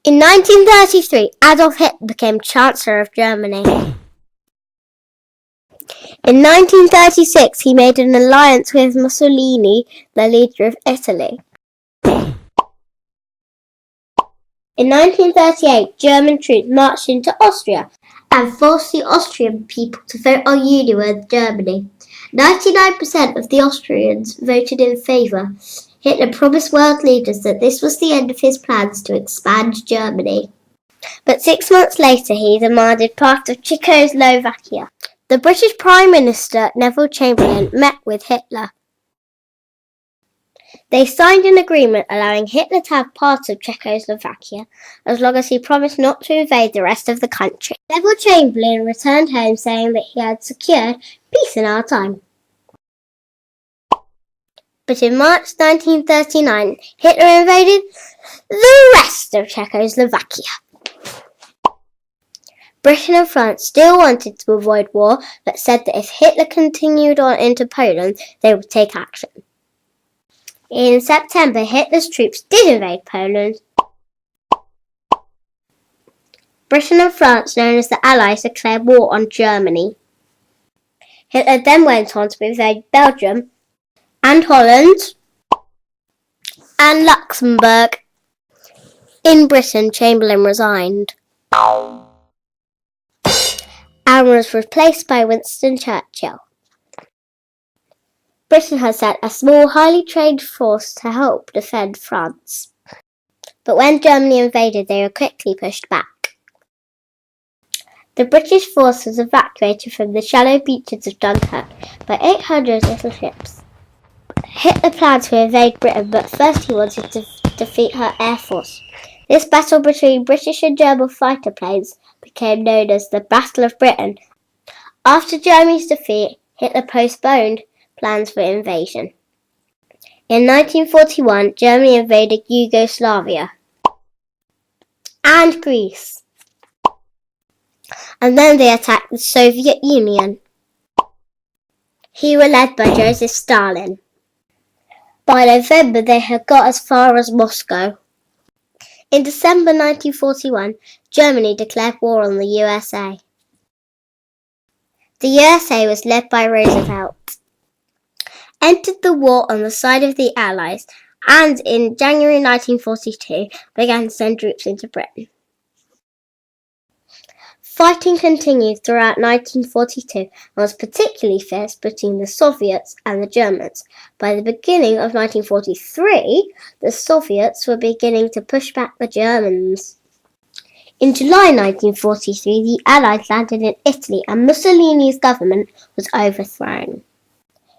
In 1933, Adolf Hitler became Chancellor of Germany. In 1936, he made an alliance with Mussolini, the leader of Italy. In 1938, German troops marched into Austria and forced the Austrian people to vote on union with Germany. 99% of the Austrians voted in favour. Hitler promised world leaders that this was the end of his plans to expand Germany. But 6 months later, he demanded part of Czechoslovakia. The British Prime Minister, Neville Chamberlain, met with Hitler. They signed an agreement allowing Hitler to have part of Czechoslovakia as long as he promised not to invade the rest of the country. Neville Chamberlain returned home saying that he had secured peace in our time. But in March 1939, Hitler invaded the rest of Czechoslovakia. Britain and France still wanted to avoid war, but said that if Hitler continued on into Poland, they would take action. In September, Hitler's troops did invade Poland. Britain and France, known as the Allies, declared war on Germany. Hitler then went on to invade Belgium and Holland and Luxembourg. In Britain, Chamberlain resigned and was replaced by Winston Churchill. Britain had sent a small, highly trained force to help defend France. But when Germany invaded, they were quickly pushed back. The British force was evacuated from the shallow beaches of Dunkirk by 800 little ships. Hitler planned to invade Britain, but first he wanted to defeat her air force. This battle between British and German fighter planes became known as the Battle of Britain. After Germany's defeat, Hitler postponed plans for invasion. In 1941, Germany invaded Yugoslavia and Greece, and then they attacked the Soviet Union. He was led by Joseph Stalin. By November, they had got as far as Moscow. In December 1941, Germany declared war on the USA. The USA was led by Roosevelt, entered the war on the side of the Allies, and in January 1942 began to send troops into Britain. Fighting continued throughout 1942 and was particularly fierce between the Soviets and the Germans. By the beginning of 1943, the Soviets were beginning to push back the Germans. In July 1943, the Allies landed in Italy and Mussolini's government was overthrown.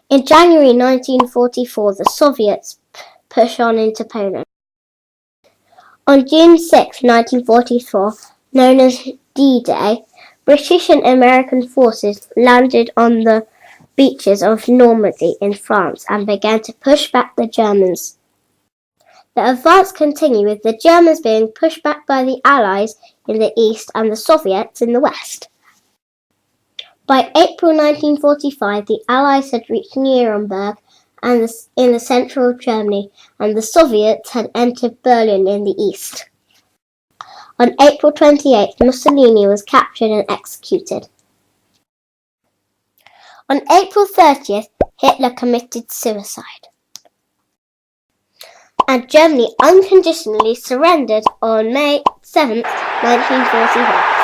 In January 1944, the Soviets pushed on into Poland. On June 6, 1944, known as D-Day, British and American forces landed on the beaches of Normandy in France and began to push back the Germans. The advance continued with the Germans being pushed back by the Allies in the east and the Soviets in the west. By April 1945, the Allies had reached Nuremberg in the central of Germany, and the Soviets had entered Berlin in the east. On April 28, Mussolini was captured and executed. On April 30th, Hitler committed suicide, and Germany unconditionally surrendered on May 7, 1945.